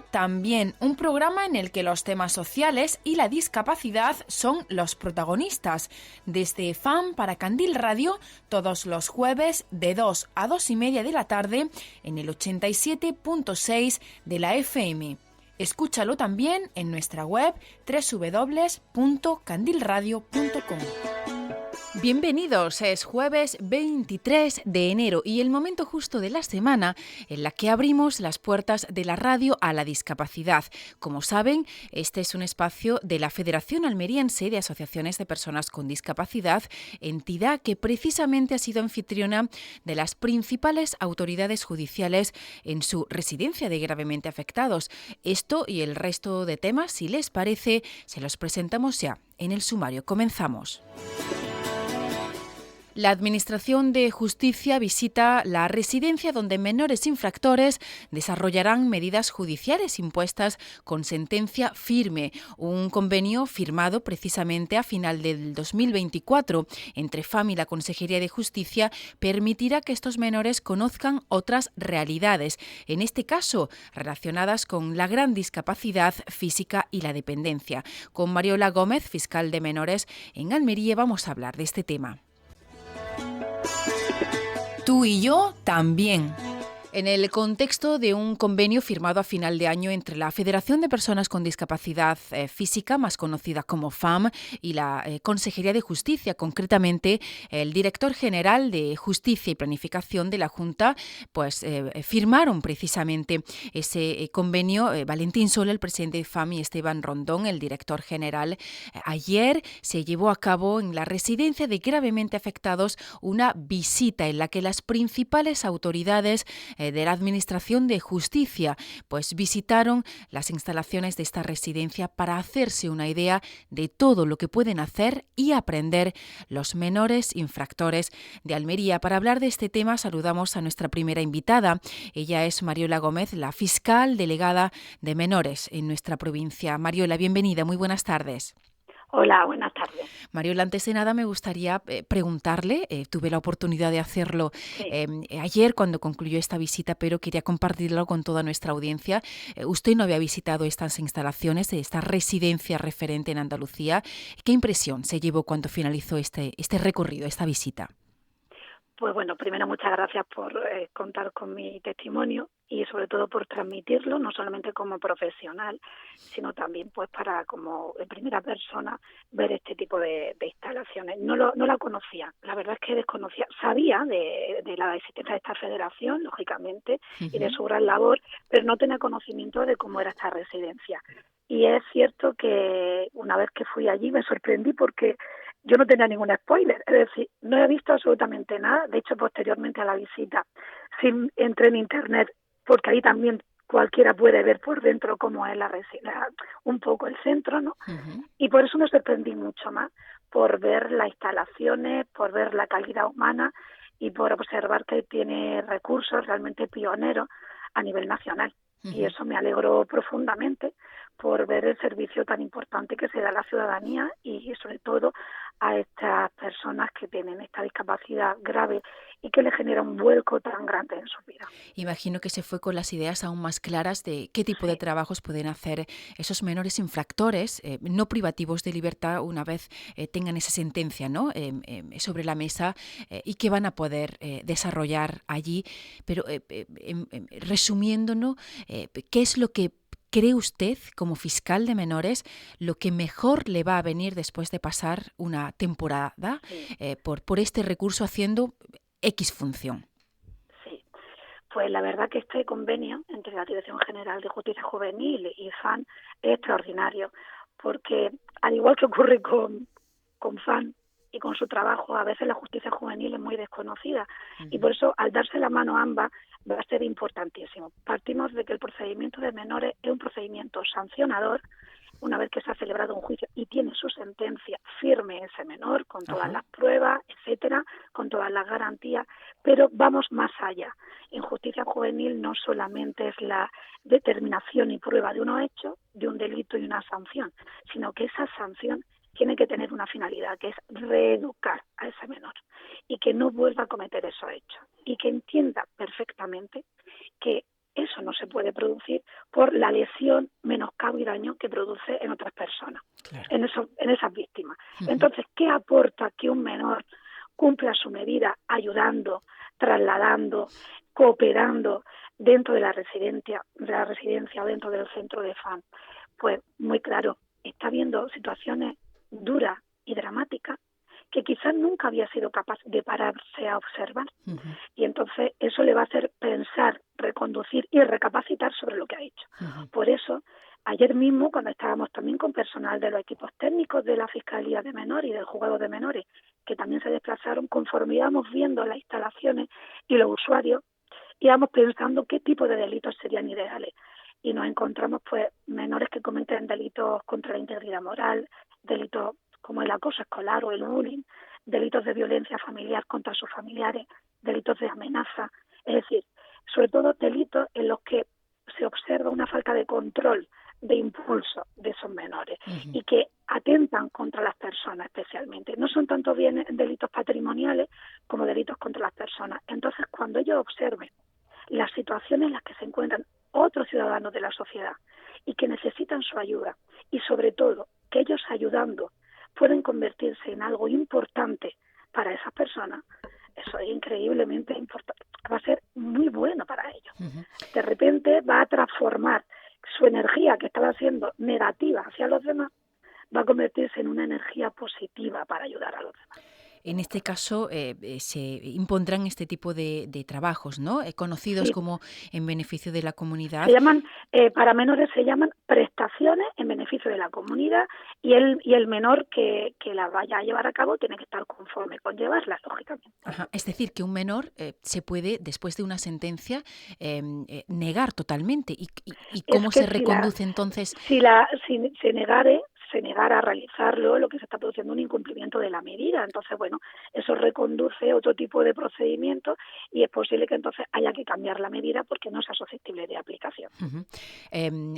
yo también, un programa en el que los temas sociales y la discapacidad son los protagonistas. Desde FAM para Candil Radio, todos los jueves de 2 a 2 y media de la tarde en el 87.6 de la FM. Escúchalo también en nuestra web www.candilradio.com. Bienvenidos, es jueves 23 de enero y el momento justo de la semana en la que abrimos las puertas de la radio a la discapacidad. Como saben, este es un espacio de la Federación Almeriense de Asociaciones de Personas con Discapacidad, entidad que precisamente ha sido anfitriona de las principales autoridades judiciales en su residencia de gravemente afectados. Esto y el resto de temas, si les parece, se los presentamos ya en el sumario. Comenzamos. La Administración de Justicia visita la residencia donde menores infractores desarrollarán medidas judiciales impuestas con sentencia firme. Un convenio firmado precisamente a final del 2024 entre FAM y la Consejería de Justicia permitirá que estos menores conozcan otras realidades, en este caso relacionadas con la gran discapacidad física y la dependencia. Con Mariola Gómez, fiscal de menores en Almería, vamos a hablar de este tema. Tú y yo también. En el contexto de un convenio firmado a final de año entre la Federación de Personas con Discapacidad Física, más conocida como FAM, y la Consejería de Justicia, concretamente el director general de Justicia y Planificación de la Junta, pues firmaron precisamente ese convenio. Valentín Sola, el presidente de FAM, y Esteban Rondón, el director general. Ayer se llevó a cabo en la residencia de gravemente afectados una visita en la que las principales autoridades de la Administración de Justicia pues visitaron las instalaciones de esta residencia para hacerse una idea de todo lo que pueden hacer y aprender los menores infractores de Almería. Para hablar de este tema saludamos a nuestra primera invitada. Ella es Mariola Gómez, la fiscal delegada de menores en nuestra provincia. Mariola, bienvenida, muy buenas tardes. Hola, buenas tardes. Mariola, antes de nada me gustaría preguntarle, tuve la oportunidad de hacerlo ayer cuando concluyó esta visita, pero quería compartirlo con toda nuestra audiencia. Usted no había visitado estas instalaciones, esta residencia referente en Andalucía. ¿Qué impresión se llevó cuando finalizó este recorrido, esta visita? Pues bueno, primero muchas gracias por contar con mi testimonio y sobre todo por transmitirlo, no solamente como profesional, sino también pues para como en primera persona ver este tipo de instalaciones. No la conocía, la verdad es que desconocía, sabía de la existencia de esta federación, lógicamente, y de su gran labor, pero no tenía conocimiento de cómo era esta residencia. Y es cierto que una vez que fui allí me sorprendí porque yo no tenía ningún spoiler, es decir, no he visto absolutamente nada. De hecho, posteriormente a la visita, entré en internet, porque ahí también cualquiera puede ver por dentro cómo es un poco el centro, ¿no? Uh-huh. Y por eso me sorprendí mucho más, por ver las instalaciones, por ver la calidad humana y por observar que tiene recursos realmente pioneros a nivel nacional. Uh-huh. Y eso me alegró profundamente por ver el servicio tan importante que se da a la ciudadanía y sobre todo a estas personas que tienen esta discapacidad grave y que le genera un vuelco tan grande en su vida. Imagino que se fue con las ideas aún más claras de qué tipo de trabajos pueden hacer esos menores infractores, no privativos de libertad, una vez tengan esa sentencia, ¿no? Sobre la mesa y que van a poder desarrollar allí. Pero resumiéndonos, ¿qué es lo que cree usted, como fiscal de menores, lo que mejor le va a venir después de pasar una temporada por este recurso haciendo X función? Sí, pues la verdad que este convenio entre la Dirección General de Justicia Juvenil y FAN es extraordinario, porque al igual que ocurre con FAN y con su trabajo, a veces la justicia juvenil es muy desconocida. Uh-huh. Y por eso, al darse la mano a ambas, va a ser importantísimo. Partimos de que el procedimiento de menores es un procedimiento sancionador, una vez que se ha celebrado un juicio y tiene su sentencia firme ese menor, con todas uh-huh. las pruebas, etcétera, con todas las garantías, pero vamos más allá. En justicia juvenil no solamente es la determinación y prueba de unos hechos, de un delito y una sanción, sino que esa sanción tiene que tener una finalidad, que es reeducar a ese menor y que no vuelva a cometer esos hechos y que entienda perfectamente que eso no se puede producir por la lesión, menoscabo y daño que produce en otras personas, Claro. en esas víctimas. Entonces, ¿qué aporta que un menor cumpla su medida ayudando, trasladando, cooperando dentro de la residencia o dentro del centro de FAM? Pues muy claro, está viendo situaciones duras y dramáticas que quizás nunca había sido capaz de pararse a observar. Y entonces eso le va a hacer pensar, reconducir y recapacitar sobre lo que ha hecho. Por eso, ayer mismo, cuando estábamos también con personal de los equipos técnicos de la Fiscalía de Menores y del Juzgado de Menores, que también se desplazaron, conforme íbamos viendo las instalaciones y los usuarios, íbamos pensando qué tipo de delitos serían ideales. Y nos encontramos pues menores que cometen delitos contra la integridad moral, delitos como el acoso escolar o el bullying, delitos de violencia familiar contra sus familiares, delitos de amenaza, es decir, sobre todo delitos en los que se observa una falta de control, de impulso de esos menores y que atentan contra las personas especialmente. No son tanto bien delitos patrimoniales como delitos contra las personas. Entonces, cuando ellos observen las situaciones en las que se encuentran otros ciudadanos de la sociedad y que necesitan su ayuda y sobre todo que ellos ayudando pueden convertirse en algo importante para esas personas, eso es increíblemente importante, va a ser muy bueno para ellos. De repente va a transformar su energía que estaba siendo negativa hacia los demás, va a convertirse en una energía positiva para ayudar a los demás. En este caso se impondrán este tipo de trabajos, ¿no? Conocidos Sí. como en beneficio de la comunidad. Se llaman, para menores se llaman prestaciones en beneficio de la comunidad y el menor que la vaya a llevar a cabo tiene que estar conforme con llevarlas, lógicamente. Ajá. Es decir, que un menor se puede, después de una sentencia, negar totalmente. ¿Y cómo se reconduce entonces? Si se negara a realizarlo, lo que se está produciendo es un incumplimiento de la medida. Entonces, bueno, eso reconduce otro tipo de procedimiento y es posible que entonces haya que cambiar la medida porque no sea susceptible de aplicación.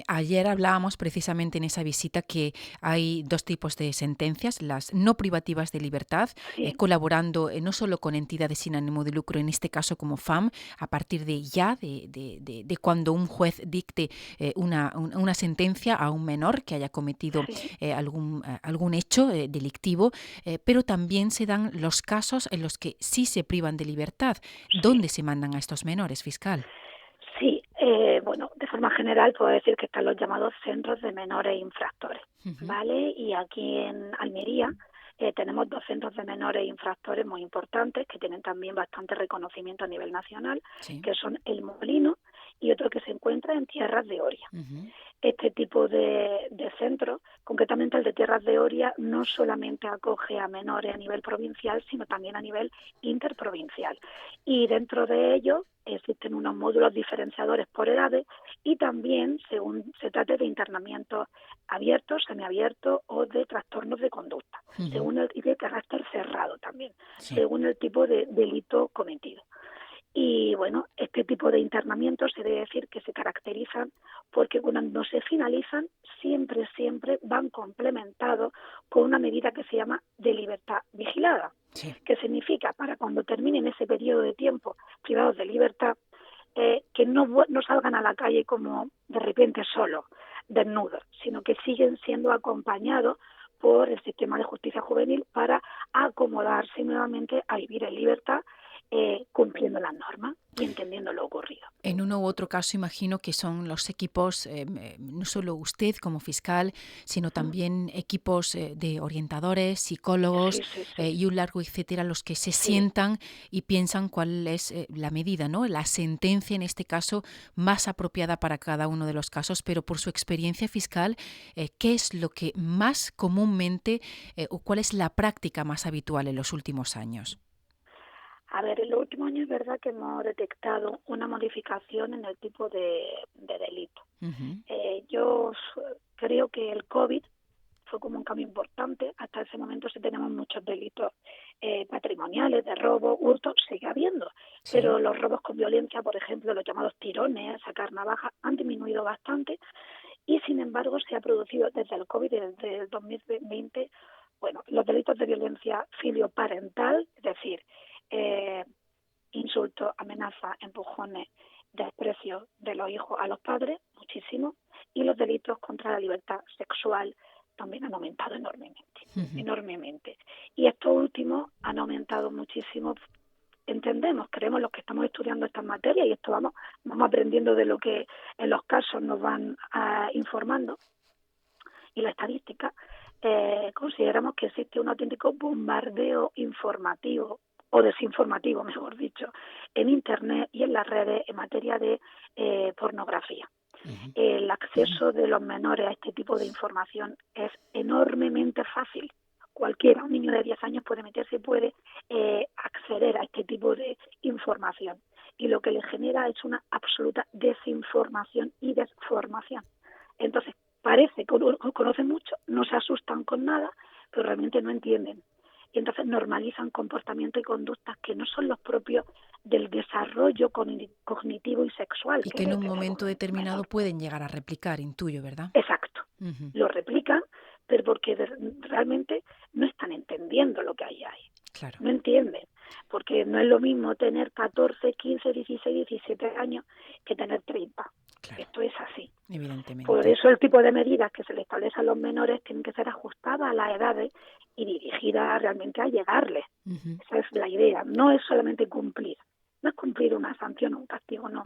Ayer hablábamos precisamente en esa visita que hay dos tipos de sentencias, las no privativas de libertad, Sí. colaborando no solo con entidades sin ánimo de lucro, en este caso como FAM, a partir de cuando un juez dicte una sentencia a un menor que haya cometido algún hecho delictivo, pero también se dan los casos en los que sí se privan de libertad. ¿Dónde se mandan a estos menores, fiscal? Sí, bueno, de forma general puedo decir que están los llamados centros de menores infractores, ¿vale? Y aquí en Almería tenemos dos centros de menores infractores muy importantes que tienen también bastante reconocimiento a nivel nacional, que son El Molino y otro que se encuentra en Tierras de Oria. Este tipo de centros, concretamente el de Tierras de Oria, no solamente acoge a menores a nivel provincial, sino también a nivel interprovincial. Y dentro de ellos existen unos módulos diferenciadores por edades y también según se trate de internamientos abiertos, semiabiertos o de trastornos de conducta, y de carácter cerrado también, según el tipo de delito cometido. Y bueno, este tipo de internamientos se debe decir que se caracterizan porque cuando se finalizan siempre van complementados con una medida que se llama de libertad vigilada, que significa para cuando terminen ese periodo de tiempo privados de libertad, que no salgan a la calle como de repente solos, desnudos, sino que siguen siendo acompañados por el sistema de justicia juvenil para acomodarse nuevamente a vivir en libertad, cumpliendo las normas y entendiendo lo ocurrido. En uno u otro caso imagino que son los equipos, no solo usted como fiscal, sino también equipos de orientadores, psicólogos y un largo etcétera, los que se sientan y piensan cuál es la medida, ¿no? La sentencia en este caso más apropiada para cada uno de los casos, pero por su experiencia fiscal, ¿qué es lo que más comúnmente o cuál es la práctica más habitual en los últimos años? A ver, en los últimos años es verdad que hemos detectado una modificación en el tipo de delito. Yo creo que el COVID fue como un cambio importante. Hasta ese momento sí tenemos muchos delitos patrimoniales, de robo, hurto, sigue habiendo. Pero los robos con violencia, por ejemplo, los llamados tirones, sacar navajas, han disminuido bastante. Y sin embargo se ha producido desde el COVID y desde el 2020, bueno, los delitos de violencia filioparental, es decir, insultos, amenazas, empujones, desprecio de los hijos a los padres, muchísimo, y los delitos contra la libertad sexual también han aumentado enormemente. Y estos últimos han aumentado muchísimo. Creemos los que estamos estudiando estas materias, y esto vamos aprendiendo de lo que en los casos nos van informando, y la estadística, consideramos que existe un auténtico bombardeo informativo, o desinformativo, mejor dicho, en Internet y en las redes en materia de pornografía. El acceso de los menores a este tipo de información es enormemente fácil. Cualquiera, un niño de 10 años puede meterse y puede acceder a este tipo de información. Y lo que le genera es una absoluta desinformación y desformación. Entonces, parece que conocen mucho, no se asustan con nada, pero realmente no entienden. Y entonces normalizan comportamientos y conductas que no son los propios del desarrollo cognitivo y sexual. Y que en un momento determinado pueden llegar a replicar, intuyo, ¿verdad? Exacto. Lo replican, pero porque realmente no están entendiendo lo que hay ahí. Claro. No entienden, porque no es lo mismo tener 14, 15, 16, 17 años que tener 30. Claro. Esto es así. Evidentemente. Por eso el tipo de medidas que se le establecen a los menores tienen que ser ajustadas a las edades y dirigidas realmente a llegarles. Esa es la idea. No es solamente cumplir. No es cumplir una sanción o un castigo, no.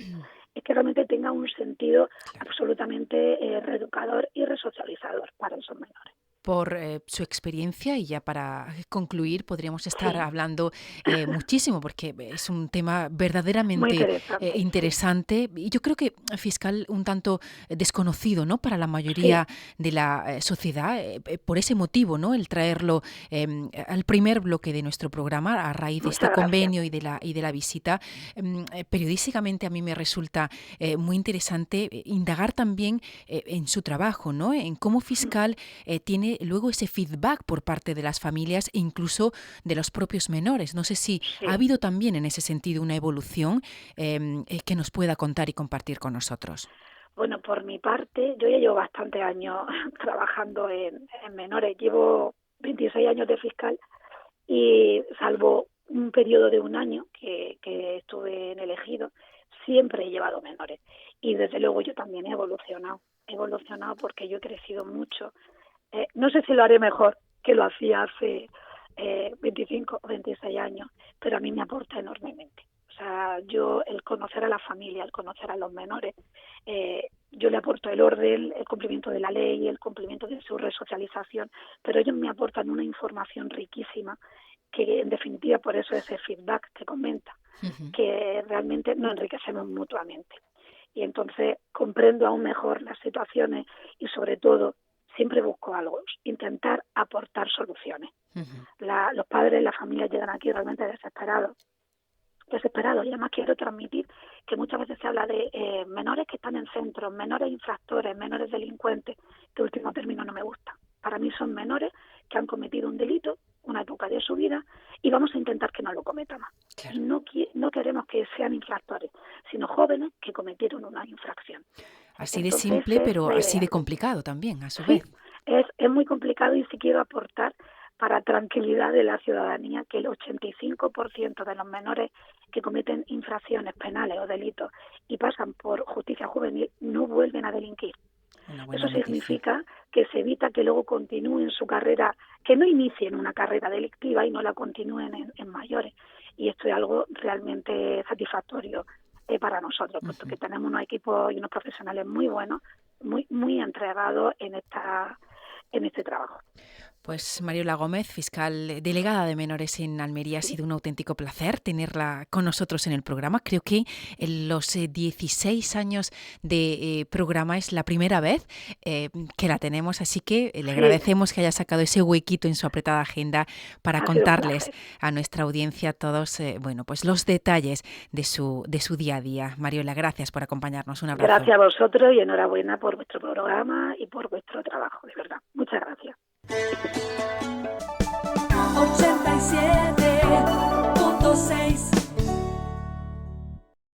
Es que realmente tenga un sentido absolutamente reeducador y resocializador para esos menores. Por su experiencia, y ya para concluir podríamos estar hablando muchísimo, porque es un tema verdaderamente interesante, y yo creo que, fiscal, un tanto desconocido, ¿no?, para la mayoría de la sociedad. Por ese motivo, ¿no?, el traerlo al primer bloque de nuestro programa a raíz de este convenio y de la visita. Periodísticamente a mí me resulta muy interesante indagar también en su trabajo, ¿no?, en cómo fiscal tiene luego ese feedback por parte de las familias e incluso de los propios menores. No sé si ha habido también en ese sentido una evolución que nos pueda contar y compartir con nosotros. Bueno, por mi parte, yo ya llevo bastantes años trabajando en menores. Llevo 26 años de fiscal, y salvo un periodo de un año que estuve en el Ejido, siempre he llevado menores. Y desde luego yo también he evolucionado porque yo he crecido mucho. No sé si lo haré mejor que lo hacía hace 25 o 26 años, pero a mí me aporta enormemente. O sea, yo, el conocer a la familia, el conocer a los menores, yo le aporto el orden, el cumplimiento de la ley, el cumplimiento de su resocialización, pero ellos me aportan una información riquísima que, en definitiva, por eso ese feedback que comenta, que realmente nos enriquecemos mutuamente. Y entonces comprendo aún mejor las situaciones y, sobre todo, siempre busco algo, intentar aportar soluciones. Los padres, las familias llegan aquí realmente desesperados, y además quiero transmitir que muchas veces se habla de menores que están en centros, menores infractores, menores delincuentes, que último término no me gusta. Para mí son menores que han cometido un delito, una época de su vida, y vamos a intentar que no lo cometan más. Claro. Y no queremos que sean infractores, sino jóvenes que cometieron una infracción. Así de simple, pero así de complicado también, a su vez. Es muy complicado, y sí quiero aportar, para tranquilidad de la ciudadanía, que el 85% de los menores que cometen infracciones penales o delitos y pasan por justicia juvenil no vuelven a delinquir. Eso significa que se evita que luego continúen su carrera, que no inicien una carrera delictiva y no la continúen en mayores. Y esto es algo realmente satisfactorio para nosotros, puesto que tenemos unos equipos y unos profesionales muy buenos, muy entregados en este trabajo. Pues Mariola Gómez, fiscal delegada de menores en Almería, ha sido un auténtico placer tenerla con nosotros en el programa. Creo que en los 16 años de programa es la primera vez que la tenemos, así que le agradecemos que haya sacado ese huequito en su apretada agenda para contarles a nuestra audiencia todos pues los detalles de su día a día. Mariola, gracias por acompañarnos. Un abrazo. Gracias a vosotros y enhorabuena por vuestro programa y por vuestro trabajo, de verdad. Muchas gracias. 87.6